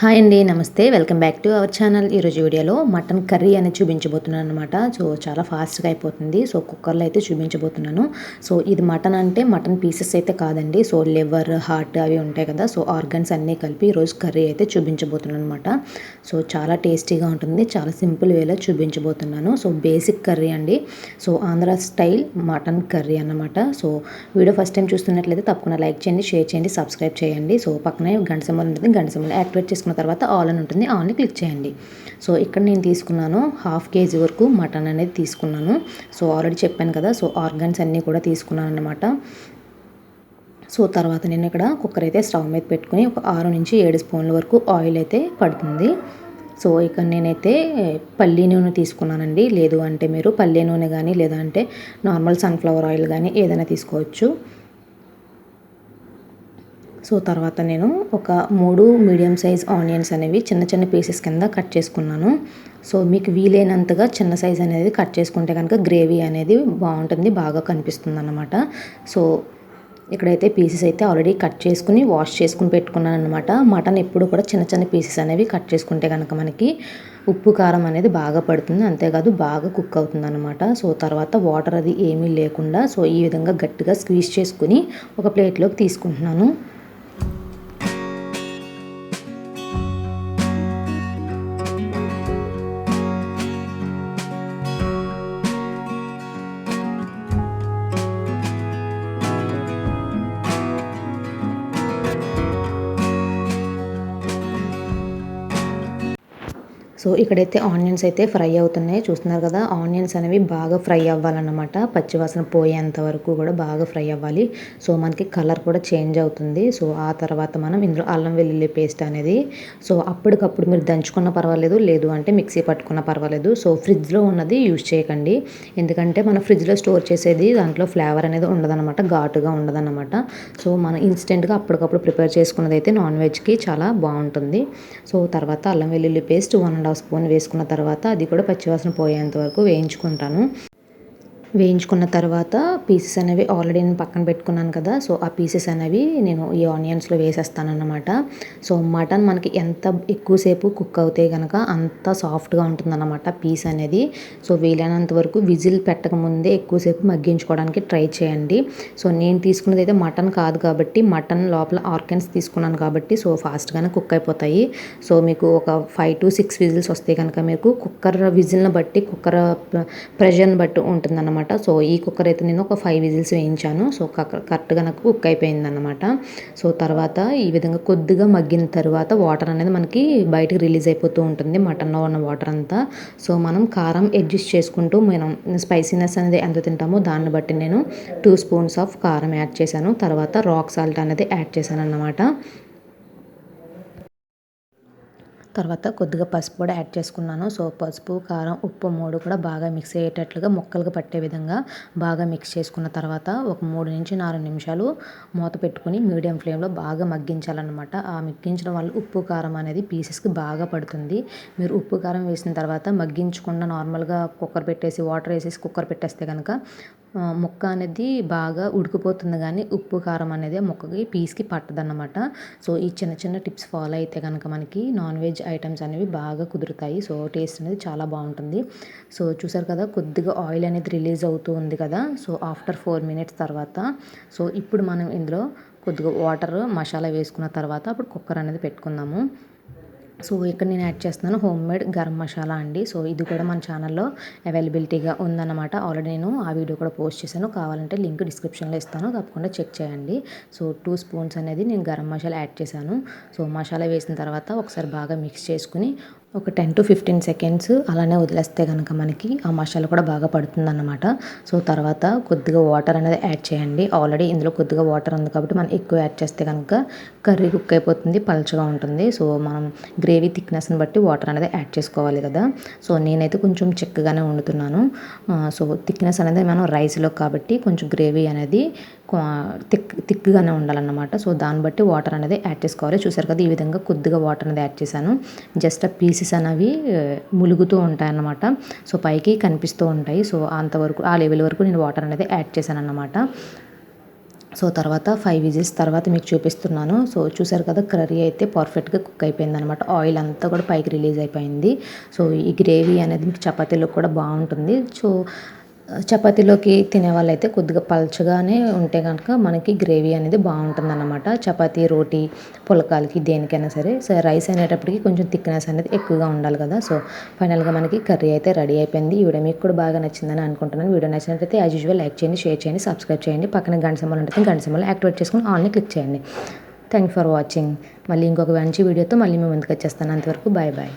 Hi అండి, నమస్తే. Welcome back to our channel. ఈరోజు వీడియోలో మటన్ కర్రీ అనేది చూపించబోతున్నాను అనమాట. సో చాలా ఫాస్ట్గా అయిపోతుంది. సో కుక్కర్లో అయితే చూపించబోతున్నాను. సో ఇది మటన్ అంటే మటన్ పీసెస్ అయితే కాదండి. సో లివర్, హార్ట్ అవి ఉంటాయి కదా. సో ఆర్గన్స్ అన్నీ కలిపి ఈరోజు కర్రీ అయితే చూపించబోతున్నాను అనమాట. సో చాలా టేస్టీగా ఉంటుంది. చాలా సింపుల్ వేలో చూపించబోతున్నాను. సో బేసిక్ కర్రీ అండి. So Andhra style mutton curry అన్నమాట. సో వీడియో ఫస్ట్ టైం చూస్తున్నట్లయితే తప్పకుండా లైక్ చేయండి, షేర్ చేయండి, సబ్స్క్రైబ్ చేయండి. సో పక్కనే గంట సింబల్ ఉంటుంది. గంట సింబల్ యాక్టివేట్ చేసుకున్న తర్వాత ఆల్ అని ఉంటుంది, ఆల్ని క్లిక్ చేయండి. సో ఇక్కడ నేను తీసుకున్నాను 1/2 kg వరకు మటన్ అనేది తీసుకున్నాను. సో ఆల్రెడీ చెప్పాను కదా. సో ఆర్గన్స్ అన్నీ కూడా తీసుకున్నాను అన్నమాట. సో తర్వాత నేను ఇక్కడ కుక్కర్ అయితే స్టవ్ మీద పెట్టుకుని ఒక 6 నుంచి 7 స్పూన్ల వరకు ఆయిల్ అయితే పడుతుంది. సో ఇక్కడ నేనైతే పల్లి నూనె తీసుకున్నానండి. లేదు అంటే మీరు పల్లి నూనె కానీ లేదంటే నార్మల్ సన్ఫ్లవర్ ఆయిల్ కానీ ఏదైనా తీసుకోవచ్చు. సో తర్వాత నేను ఒక 3 మీడియం సైజ్ ఆనియన్స్ అనేవి చిన్న చిన్న పీసెస్ కింద కట్ చేసుకున్నాను. సో మీకు వీలైనంతగా చిన్న సైజ్ అనేది కట్ చేసుకుంటే కనుక గ్రేవీ అనేది బాగుంటుంది, బాగా కనిపిస్తుంది అన్నమాట. సో ఇక్కడైతే పీసెస్ అయితే ఆల్రెడీ కట్ చేసుకుని వాష్ చేసుకుని పెట్టుకున్నాను అనమాట. మటన్ ఎప్పుడు కూడా చిన్న చిన్న పీసెస్ అనేవి కట్ చేసుకుంటే కనుక మనకి ఉప్పు కారం అనేది బాగా పడుతుంది, అంతేకాదు బాగా కుక్ అవుతుంది అనమాట. సో తర్వాత వాటర్ అది ఏమీ లేకుండా సో ఈ విధంగా గట్టిగా స్క్వీజ్ చేసుకుని ఒక ప్లేట్లోకి తీసుకుంటున్నాను. సో ఇక్కడైతే ఆనియన్స్ అయితే ఫ్రై అవుతున్నాయి, చూస్తున్నారు కదా. ఆనియన్స్ అనేవి బాగా ఫ్రై అవ్వాలన్నమాట. పచ్చివాసన పోయేంత వరకు కూడా బాగా ఫ్రై అవ్వాలి. సో మనకి కలర్ కూడా చేంజ్ అవుతుంది. సో ఆ తర్వాత మనం ఇందులో అల్లం వెల్లుల్లి పేస్ట్ అనేది సో అప్పటికప్పుడు మీరు దంచుకున్న పర్వాలేదు, లేదు అంటే మిక్సీ పట్టుకున్న పర్వాలేదు. సో ఫ్రిడ్జ్లో ఉన్నది యూజ్ చేయకండి, ఎందుకంటే మనం ఫ్రిడ్జ్లో స్టోర్ చేసేది దాంట్లో ఫ్లేవర్ అనేది ఉండదన్నమాట, ఘాటుగా ఉండదన్నమాట. సో మనం ఇన్స్టెంట్గా అప్పటికప్పుడు ప్రిపేర్ చేసుకున్నది అయితే నాన్ వెజ్కి చాలా బాగుంటుంది. సో తర్వాత అల్లం వెల్లుల్లి పేస్ట్ 1.5 స్పూన్ వేసుకున్న తర్వాత అది కూడా పచ్చివాసన పోయేంత వరకు వేయించుకుంటాను. వేయించుకున్న తర్వాత పీసెస్ అనేవి ఆల్రెడీ నేను పక్కన పెట్టుకున్నాను కదా. సో ఆ పీసెస్ అనేవి నేను ఈ ఆనియన్స్లో వేసేస్తానన్నమాట. సో మటన్ మనకి ఎంత ఎక్కువసేపు కుక్ అవుతే కనుక అంత సాఫ్ట్గా ఉంటుందన్నమాట పీస్ అనేది. సో వీలైనంత వరకు విజిల్ పెట్టకముందే ఎక్కువసేపు మగ్గించుకోవడానికి ట్రై చేయండి. సో నేను తీసుకున్నది అయితే మటన్ కాదు కాబట్టి, మటన్ లోపల ఆర్గన్స్ తీసుకున్నాను కాబట్టి సో ఫాస్ట్గానే కుక్ అయిపోతాయి. సో మీకు ఒక 5 to 6 విజిల్స్ వస్తే కనుక మీకు కుక్కర్ విజిల్ని బట్టి, కుక్కర్ ప్రెషర్ని బట్టి ఉంటుందన్నమాట. సో ఈ కుక్కర్ అయితే నేను ఒక 5 విజిల్స్ వేయించాను. సో కరెక్ట్గా నాకు కుక్ అయిపోయిందన్నమాట. సో తర్వాత ఈ విధంగా కొద్దిగా మగ్గిన తర్వాత వాటర్ అనేది మనకి బయటకు రిలీజ్ అయిపోతూ ఉంటుంది, మటన్లో ఉన్న వాటర్ అంతా. సో మనం కారం అడ్జస్ట్ చేసుకుంటూ మనం స్పైసీనెస్ అనేది ఎంత తింటామో దాన్ని బట్టి నేను 2 స్పూన్స్ ఆఫ్ కారం యాడ్ చేశాను. తర్వాత రాక్ సాల్ట్ అనేది యాడ్ చేశాను అన్నమాట. తర్వాత కొద్దిగా పసుపు కూడా యాడ్ చేసుకున్నాను. సో పసుపు, కారం, ఉప్పు 3 కూడా బాగా మిక్స్ అయ్యేటట్లుగా ముక్కలకు పట్టే విధంగా బాగా మిక్స్ చేసుకున్న తర్వాత ఒక 3 నుంచి 4 నిమిషాలు మూత పెట్టుకుని మీడియం ఫ్లేమ్లో బాగా మగ్గించాలన్నమాట. ఆ మగ్గించడం వల్ల ఉప్పు కారం అనేది పీసెస్కి బాగా పడుతుంది. మీరు ఉప్పు కారం వేసిన తర్వాత మగ్గించకుండా నార్మల్గా కుక్కర్ పెట్టేసి వాటర్ వేసేసి కుక్కర్ పెట్టేస్తే కనుక ముక్క అనేది బాగా ఉడికిపోతుంది, కానీ ఉప్పు కారం అనేది ముక్కకి పీస్కి పట్టదన్నమాట. సో ఈ చిన్న చిన్న టిప్స్ ఫాలో అయితే కనుక మనకి నాన్ వెజ్ ఐటమ్స్ అనేవి బాగా కుదురుతాయి. సో టేస్ట్ అనేది చాలా బాగుంటుంది. సో చూసారు కదా, కొద్దిగా ఆయిల్ అనేది రిలీజ్ అవుతూ ఉంది కదా. సో ఆఫ్టర్ 4 minutes తర్వాత సో ఇప్పుడు మనం ఇందులో కొద్దిగా వాటర్ మసాలా వేసుకున్న తర్వాత అప్పుడు కుక్కర్ అనేది పెట్టుకుందాము. సో ఇక్కడ నేను యాడ్ చేస్తున్నాను హోమ్ మేడ్ గరం మసాలా అండి. సో ఇది కూడా మన ఛానల్లో అవైలబిలిటీగా ఉందన్నమాట. ఆల్రెడీ నేను ఆ వీడియో కూడా పోస్ట్ చేశాను, కావాలంటే లింక్ డిస్క్రిప్షన్లో ఇస్తాను, తప్పకుండా చెక్ చేయండి. సో 2 స్పూన్స్ అనేది నేను గరం మసాలా యాడ్ చేశాను. సో మసాలా వేసిన తర్వాత ఒకసారి బాగా మిక్స్ చేసుకుని ఒక 10 to 15 సెకండ్స్ అలానే వదిలేస్తే కనుక మనకి ఆ మసాలా కూడా బాగా పడుతుందన్నమాట. సో తర్వాత కొద్దిగా వాటర్ అనేది యాడ్ చేయండి. ఆల్రెడీ ఇందులో కొద్దిగా వాటర్ ఉంది కాబట్టి మనం ఎక్కువ యాడ్ చేస్తే కనుక కర్రీ కుక్ అయిపోతుంది, పలుచగా ఉంటుంది. సో మనం గ్రేవీ థిక్నెస్ని బట్టి వాటర్ అనేది యాడ్ చేసుకోవాలి కదా. సో నేనైతే కొంచెం చిక్కగానే వండుతున్నాను. సో థిక్నెస్ అనేది మనం రైస్లో కాబట్టి కొంచెం గ్రేవీ అనేది థిక్గానే ఉండాలన్నమాట. సో దాన్ని బట్టి వాటర్ అనేది యాడ్ చేసుకోవాలి. చూసారు కదా, ఈ విధంగా కొద్దిగా వాటర్ అనేది యాడ్ చేశాను. జస్ట్ ఆ పీసెస్ అనేవి ములుగుతూ ఉంటాయి అన్నమాట. సో పైకి కనిపిస్తూ ఉంటాయి. సో అంతవరకు ఆ లెవెల్ వరకు నేను వాటర్ అనేది యాడ్ చేశాను అన్నమాట. సో తర్వాత 5 విజిల్స్ తర్వాత మీకు చూపిస్తున్నాను. సో చూసారు కదా, కర్రీ అయితే పర్ఫెక్ట్గా కుక్ అయిపోయిందనమాట. ఆయిల్ అంతా కూడా పైకి రిలీజ్ అయిపోయింది. సో ఈ గ్రేవీ అనేది మీకు చపాతీలో కూడా బాగుంటుంది. సో చపాతీలోకి తినేవాళ్ళైతే కొద్దిగా పల్చగానే ఉంటే కనుక మనకి గ్రేవీ అనేది బాగుంటుందన్నమాట. చపాతీ, రోటీ, పుల్కాలకి దేనికైనా సరే. సో రైస్ అనేటప్పటికి కొంచెం థిక్నెస్ అనేది ఎక్కువగా ఉండాలి కదా. సో ఫైనల్గా మనకి కర్రీ అయితే రెడీ అయిపోయింది. ఈ వీడియో మీకు కూడా బాగా నచ్చిందని అనుకుంటున్నాను. వీడియో నచ్చినట్లయితే యాజ్ యూజువల్ లైక్ చేయండి, షేర్ చేయండి, సబ్స్క్రైబ్ చేయండి. పక్కన గంట సింబల్ ఉంటుంది, గంట సింబల్ యాక్టివేట్ చేసుకుని ఆల్ని క్లిక్ చేయండి. Thank for watching. మళ్ళీ ఇంకొక మంచి వీడియోతో మళ్ళీ మేము ముందుకు వచ్చేస్తాను. అంతవరకు బాయ్ బాయ్.